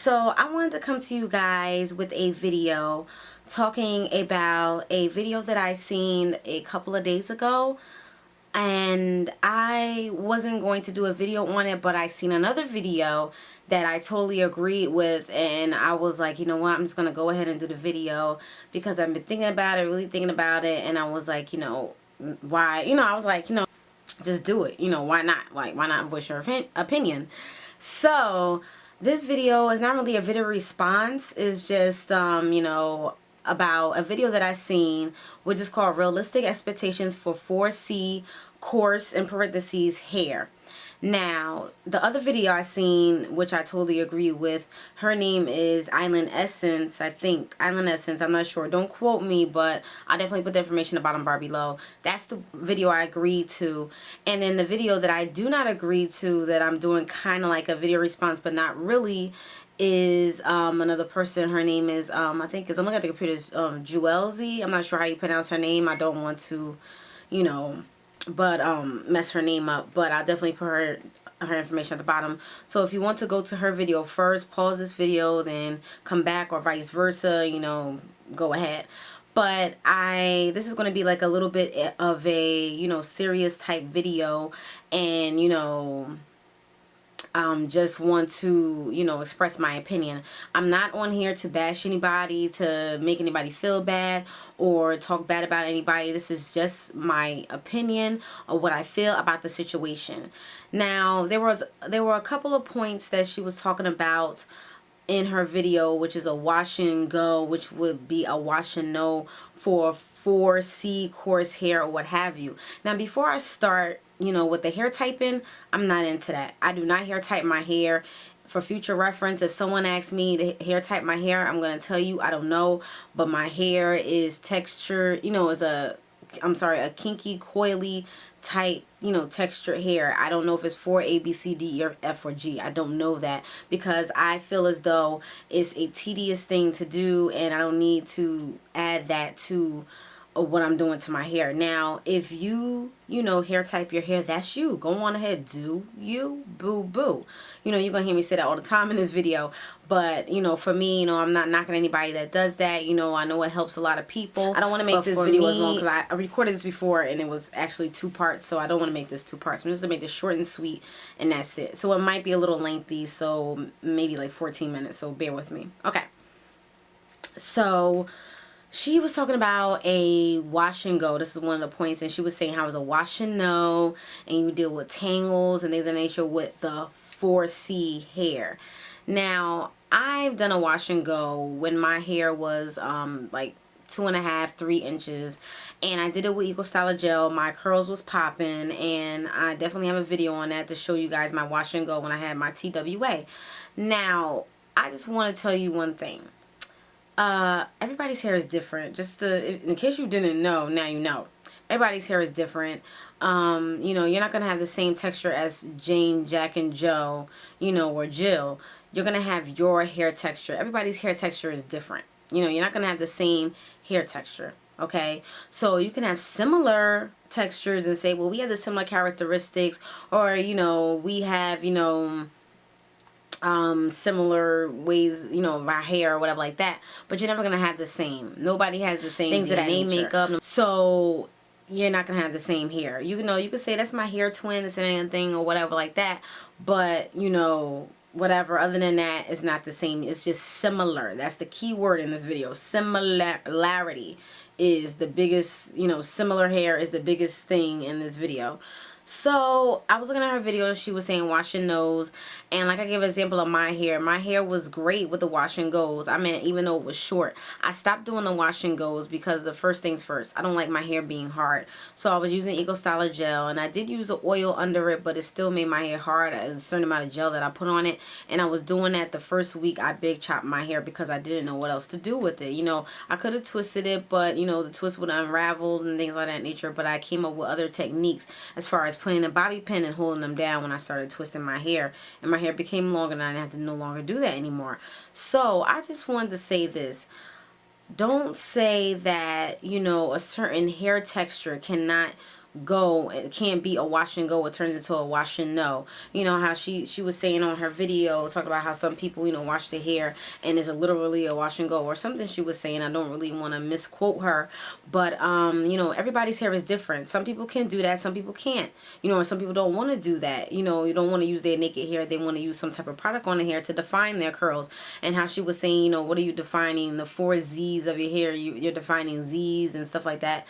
So I wanted to come to you guys with a video talking about a video that I seen a couple of days ago, and I wasn't going to do a video on it, but I seen another video that I totally agreed with, and I was like, you know what, I'm just gonna go ahead and do the video because I've been thinking about it, really thinking about it, and I was like, why, I was like, just do it, why not? Like, why not voice your opinion? So this video is not really a video response. It's just about a video that I seen, which is called Realistic Expectations for 4C Course in parentheses hair. Now, the other video I seen, which I totally agree with, her name is Island Essence, I think. Island Essence, I'm not sure. Don't quote me, but I'll definitely put the information about them bar below. That's the video I agreed to. And then the video that I do not agree to, that I'm doing kind of like a video response, but not really, is another person. Her name is, I think, I'm looking at the computer, is Juelzy. I'm not sure how you pronounce her name. I don't want to, mess her name up, but I'll definitely put her information at the bottom. So if you want to go to her video first, pause this video, then come back, or vice versa, go ahead. But this is going to be like a little bit of a, serious type video, and, just want to, express my opinion. I'm not on here to bash anybody, to make anybody feel bad, or talk bad about anybody. This is just my opinion of what I feel about the situation. Now, there were a couple of points that she was talking about in her video, which is a wash and go, which would be a wash and no for 4C coarse hair or what have you. Now, before I start, with the hair typing, I'm not into that. I do not hair type my hair. For future reference, if someone asks me to hair type my hair, I'm going to tell you I don't know, but my hair is textured, is a kinky, coily type, textured hair. I don't know if it's for A, B, C, D, or F, or G. I don't know that, because I feel as though it's a tedious thing to do, and I don't need to add that to what I'm doing to my hair. Now, if you, hair type your hair, that's you. Go on ahead, do you, boo boo. You're gonna hear me say that all the time in this video, but for me, I'm not knocking anybody that does that. I know it helps a lot of people. I don't want to make this video as long, because I recorded this before and it was actually 2 parts, so I don't want to make this 2 parts. I'm just gonna make this short and sweet, and that's it. So it might be a little lengthy, so maybe like 14 minutes, so bear with me. Okay, so she was talking about a wash and go. This is one of the points, and she was saying how it's a wash and no, and you deal with tangles and things of nature with the 4C hair. Now, I've done a wash and go when my hair was like 2.5, 3 inches, and I did it with Eco Styler gel. My curls was popping, and I definitely have a video on that to show you guys my wash and go when I had my TWA. Now, I just want to tell you one thing. Everybody's hair is different. Just in case you didn't know, now you know. Everybody's hair is different. You're not going to have the same texture as Jane, Jack, and Joe, or Jill. You're going to have your hair texture. Everybody's hair texture is different. You're not going to have the same hair texture, okay? So you can have similar textures and say, well, we have the similar characteristics, or, we have, similar ways, of our hair or whatever like that, but you're never gonna have the same. Nobody has the same things that name, makeup, so you're not gonna have the same hair. You could say that's my hair twin, it's anything or whatever like that, but whatever, other than that, it's not the same. It's just similar. That's the key word in this video. Similarity is the biggest, similar hair is the biggest thing in this video. So I was looking at her video. She was saying wash and nose, and like I gave an example of my hair was great with the wash and goes. I mean, even though it was short, I stopped doing the wash and goes because the first things first, I don't like my hair being hard. So I was using Eco Styler gel, and I did use an oil under it, but it still made my hair hard. A certain amount of gel that I put on it, and I was doing that the first week. I big chopped my hair because I didn't know what else to do with it. I could have twisted it, but the twist would have unraveled and things like that nature. But I came up with other techniques as far as putting a bobby pin and holding them down when I started twisting my hair, and my hair became longer, and I didn't have to no longer do that anymore. So I just wanted to say this. Don't say that a certain hair texture cannot go. It can't be a wash and go. It turns into a wash and no. You know how she was saying on her video, talking about how some people, you know, wash their hair and it's literally a wash and go or something she was saying. I don't really want to misquote her, but you know, everybody's hair is different. Some people can do that, some people can't. You know, or some people don't want to do that. You know, you don't want to use their naked hair. They want to use some type of product on the hair to define their curls. And how she was saying, you know, what are you defining? The 4 Z's of your hair. You're defining Z's and stuff like that.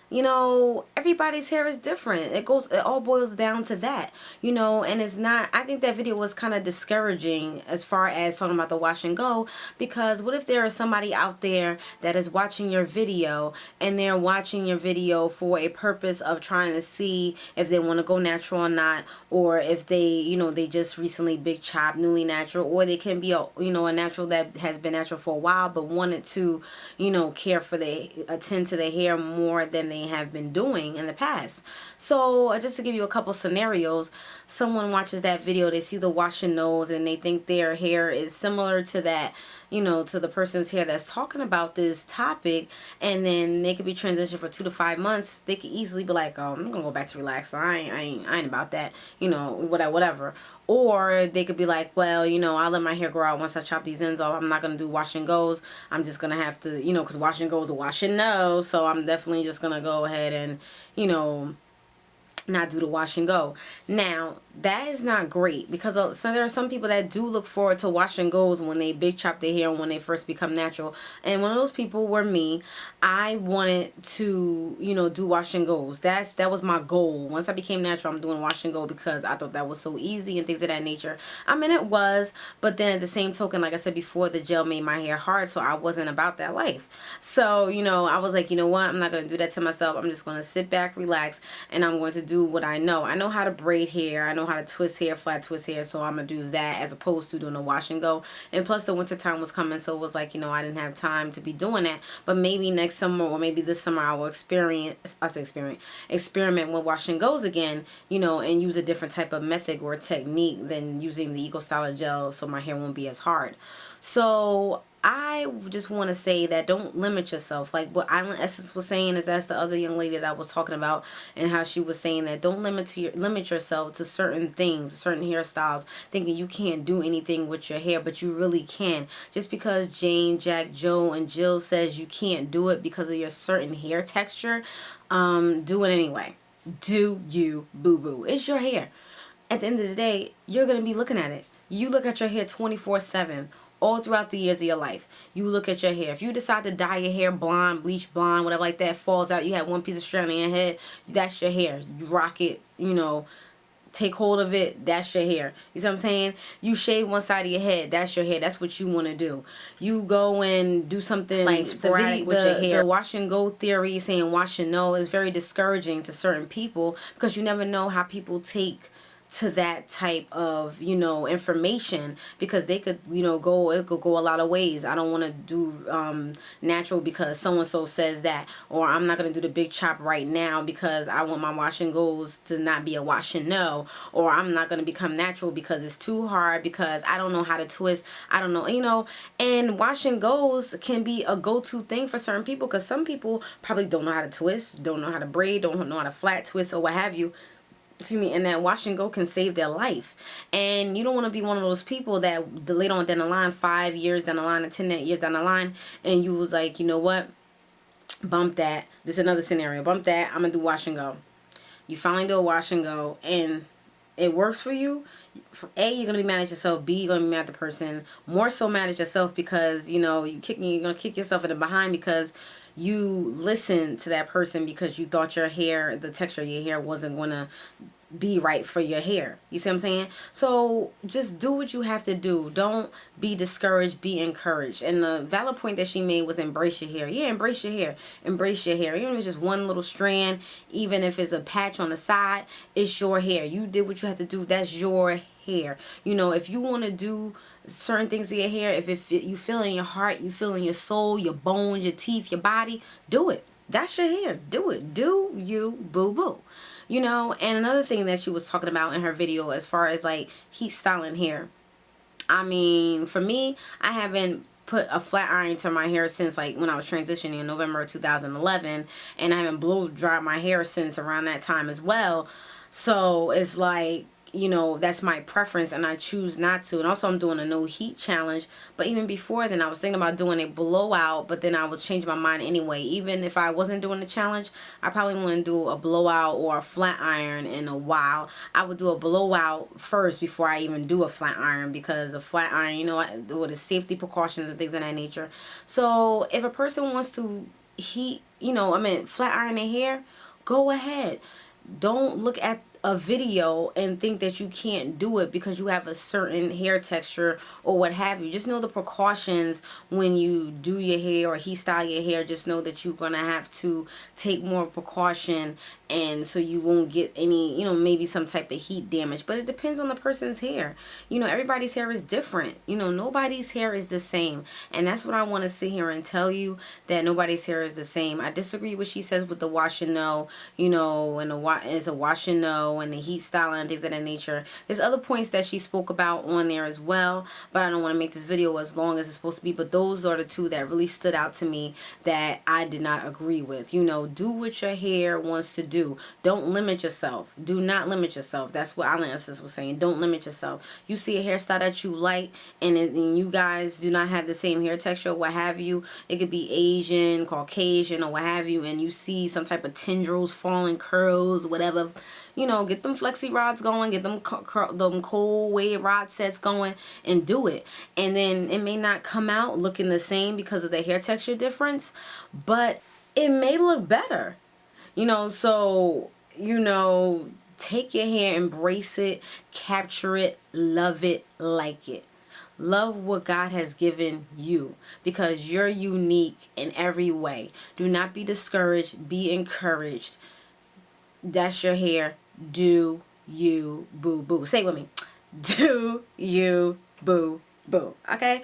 You know, everybody's hair is different. It all boils down to that, you know, and it's not, I think that video was kind of discouraging as far as talking about the wash and go, because what if there is somebody out there that is watching your video and they're watching your video for a purpose of trying to see if they want to go natural or not, or if they, you know, they just recently big chop, newly natural, or they can be a, you know, a natural that has been natural for a while but wanted to, you know, attend to their hair more than they have been doing in the past. So just to give you a couple scenarios, someone watches that video, they see the wash and nose and they think their hair is similar to that, you know, to the person's hair that's talking about this topic, and then they could be transitioned for 2 to 5 months. They could easily be like, oh, I'm gonna go back to relax. So I ain't about that, you know, whatever. Or they could be like, well, you know, I'll let my hair grow out once I chop these ends off. I'm not going to do wash and goes. I'm just going to have to, you know, because wash and goes are wash and no. So I'm definitely just going to go ahead and, you know, not do the wash and go. Now, that is not great, because so there are some people that do look forward to wash and goes when they big chop their hair and when they first become natural. And one of those people were me. I wanted to, you know, do wash and goes. That was my goal. Once I became natural, I'm doing wash and go because I thought that was so easy and things of that nature. I mean, it was, but then at the same token, like I said before, the gel made my hair hard, so I wasn't about that life. So, you know, I was like, you know what? I'm not going to do that to myself. I'm just going to sit back, relax, and I'm going to do what I know. I know how to braid hair. I know how to twist hair, flat twist hair, so I'm going to do that as opposed to doing a wash and go. And plus the winter time was coming, so it was like, you know, I didn't have time to be doing that. But maybe next summer or maybe this summer I will experiment with wash and goes again, you know, and use a different type of method or technique than using the Eco Styler gel, so my hair won't be as hard. So I just want to say that don't limit yourself. Like what Island Essence was saying, is that's the other young lady that I was talking about, and how she was saying that don't limit yourself to certain things, certain hairstyles, thinking you can't do anything with your hair, but you really can. Just because Jane, Jack, Joe, and Jill says you can't do it because of your certain hair texture, do it anyway. Do you, boo-boo. It's your hair. At the end of the day, you're going to be looking at it. You look at your hair 24/7. All throughout the years of your life, you look at your hair. If you decide to dye your hair blonde, bleach blonde, whatever like that, falls out, you have one piece of strand in your head, that's your hair. You rock it, you know, take hold of it, that's your hair. You see what I'm saying? You shave one side of your head, that's your hair. That's what you want to do. You go and do something like sporadic with your hair. The wash and go theory, saying wash and no, is very discouraging to certain people, because you never know how people take to that type of, you know, information, because they could, you know, it could go a lot of ways. I don't want to do natural because so and so says that, or I'm not going to do the big chop right now because I want my wash and goes to not be a wash and no, or I'm not going to become natural because it's too hard, because I don't know how to twist, I don't know, you know. And wash and goes can be a go-to thing for certain people, because some people probably don't know how to twist, don't know how to braid, don't know how to flat twist, or what have you. Excuse me, and that wash and go can save their life. And you don't want to be one of those people that later on down the line, 5 years down the line, or 10 years down the line, and you was like, you know what, bump that. This is another scenario. Bump that. I'm going to do wash and go. You finally do a wash and go, and it works for you. A, you're going to be mad at yourself. B, you're going to be mad at the person. More so mad at yourself because, you know, you're going to kick yourself in the behind because you listened to that person because you thought your hair, the texture of your hair wasn't going to be right for your hair. You see what I'm saying? So just do what you have to do. Don't be discouraged, be encouraged. And the valid point that she made was embrace your hair. Yeah, embrace your hair. Embrace your hair. Even if it's just one little strand, even if it's a patch on the side, it's your hair. You did what you had to do. That's your hair. You know, if you want to do certain things to your hair, if you feel in your heart, you feel in your soul, your bones, your teeth, your body, do it. That's your hair. Do it. Do you, boo-boo. You know, and another thing that she was talking about in her video as far as like heat styling hair. I mean, for me, I haven't put a flat iron to my hair since like when I was transitioning in November of 2011, and I haven't blow dried my hair since around that time as well. So it's like, you know, that's my preference, and I choose not to. And also I'm doing a no heat challenge, but even before then I was thinking about doing a blowout, but then I was changing my mind anyway. Even if I wasn't doing the challenge, I probably wouldn't do a blowout or a flat iron in a while. I would do a blowout first before I even do a flat iron, because a flat iron, you know, with the safety precautions and things of that nature. So if a person wants to heat, you know, I mean flat iron their hair, go ahead. Don't look at a video and think that you can't do it because you have a certain hair texture or what have you. Just know the precautions when you do your hair or heat style your hair. Just know that you're gonna have to take more precaution, and so you won't get any, you know, maybe some type of heat damage. But it depends on the person's hair. You know, everybody's hair is different. You know, nobody's hair is the same, and that's what I want to sit here and tell you, that nobody's hair is the same. I disagree with what she says with the wash and no, you know, and it's a wash and no, and the heat style and things of that nature. There's other points that she spoke about on there as well, but I don't want to make this video as long as it's supposed to be. But those are the two that really stood out to me that I did not agree with. You know, do what your hair wants to do. Don't limit yourself. Do not limit yourself. That's what Alice was saying. Don't limit yourself. You see a hairstyle that you like, and you guys do not have the same hair texture or what have you. It could be Asian, Caucasian, or what have you, and you see some type of tendrils, falling curls, whatever. You know, get them flexi rods going, get them cold wave rod sets going, and do it. And then it may not come out looking the same because of the hair texture difference, but it may look better. You know, so, you know, take your hair, embrace it, capture it, love it, like it. Love what God has given you, because you're unique in every way. Do not be discouraged. Be encouraged. That's your hair. Do you boo boo. Say it with me. Do you boo boo. Okay?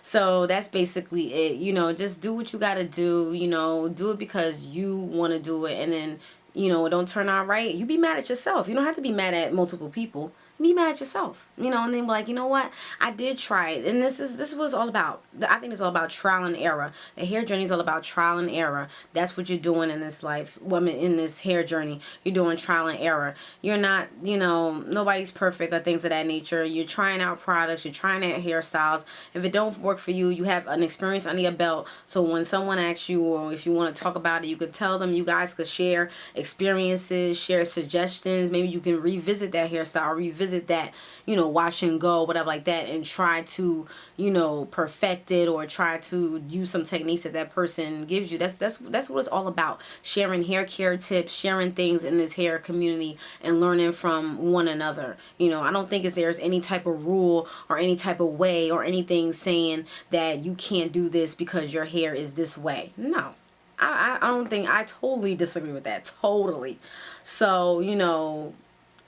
So that's basically it. You know, just do what you got to do. You know, do it because you want to do it. And then, you know, it don't turn out right. You be mad at yourself. You don't have to be mad at multiple people. Be mad at yourself, you know, and then be like, you know what, I did try it, and this was all about, I think it's all about trial and error. The hair journey is all about trial and error. That's what you're doing in this life, woman, in this hair journey. You're doing trial and error. You're not, you know, nobody's perfect or things of that nature. You're trying out products, you're trying out hairstyles. If it don't work for you, you have an experience under your belt, so when someone asks you, or if you want to talk about it, you could tell them. You guys could share experiences, share suggestions. Maybe you can revisit that hairstyle, revisit that, you know, wash and go, whatever like that, and try to, you know, perfect it, or try to use some techniques that that person gives you. That's what it's all about. Sharing hair care tips, sharing things in this hair community, and learning from one another. You know, I don't think there's any type of rule or any type of way or anything saying that you can't do this because your hair is this way. No. I don't think, I totally disagree with that. Totally. So, you know,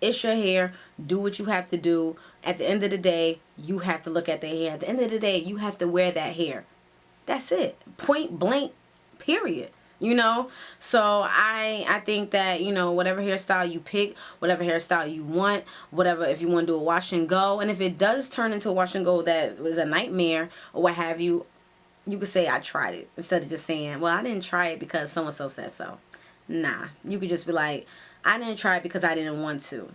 it's your hair. Do what you have to do. At the end of the day, you have to look at the hair. At the end of the day, you have to wear that hair. That's it. Point blank, period. You know? So I think that, you know, whatever hairstyle you pick, whatever hairstyle you want, whatever, if you want to do a wash and go, and if it does turn into a wash and go that was a nightmare or what have you, you could say I tried it, instead of just saying, well, I didn't try it because so-and-so said so. Nah. You could just be like, I didn't try it because I didn't want to.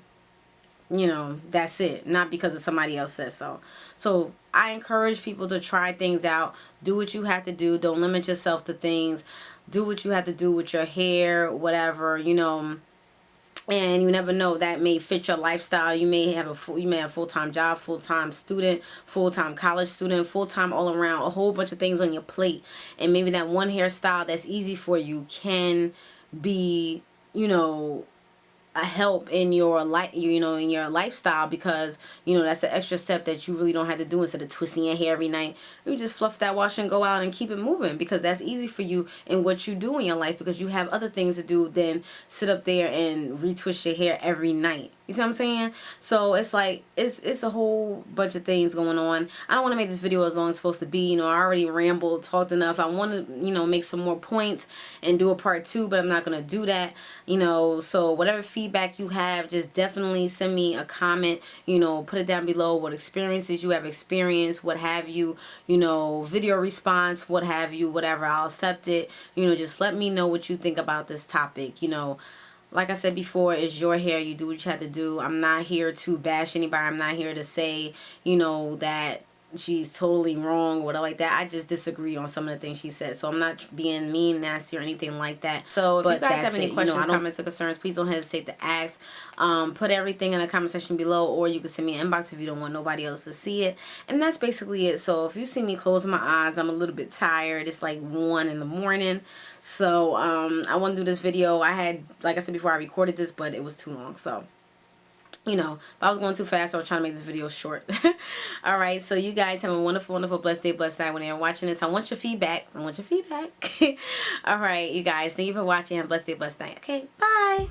You know, that's it. Not because of somebody else said so. So I encourage people to try things out. Do what you have to do. Don't limit yourself to things. Do what you have to do with your hair, whatever, you know. And you never know, that may fit your lifestyle. You may have a full-time job, full-time student, full-time college student, full-time all around, a whole bunch of things on your plate. And maybe that one hairstyle that's easy for you can be, you know, a help in your life, you know, in your lifestyle, because, you know, that's an extra step that you really don't have to do. Instead of twisting your hair every night, you just fluff that wash and go out and keep it moving, because that's easy for you in what you do in your life, because you have other things to do than sit up there and retwist your hair every night. You see what I'm saying? So it's like, it's a whole bunch of things going on. I don't want to make this video as long as it's supposed to be. You know, I already rambled, talked enough. I want to, you know, make some more points and do a part 2, but I'm not going to do that. You know, so whatever feedback you have, just definitely send me a comment. You know, put it down below, what experiences you have experienced, what have you, you know, video response, what have you, whatever. I'll accept it. You know, just let me know what you think about this topic. You know, like I said before, it's your hair. You do what you have to do. I'm not here to bash anybody. I'm not here to say, you know, that she's totally wrong or whatever like that. I just disagree on some of the things she said. So I'm not being mean, nasty, or anything like that. So if you guys have any questions, comments, or concerns, please don't hesitate to ask. Put everything in the comment section below, or you can send me an inbox if you don't want nobody else to see it. And that's basically it. So if you see me closing my eyes, I'm a little bit tired. It's like 1 in the morning. So I want to do this video. I had, like I said before, I recorded this, but it was too long. So, you know, if I was going too fast, I was trying to make this video short. All right, so you guys have a wonderful, wonderful, blessed day, blessed night. When you're watching this, I want your feedback. I want your feedback. All right, you guys, thank you for watching. Have a blessed day, blessed night. Okay, bye.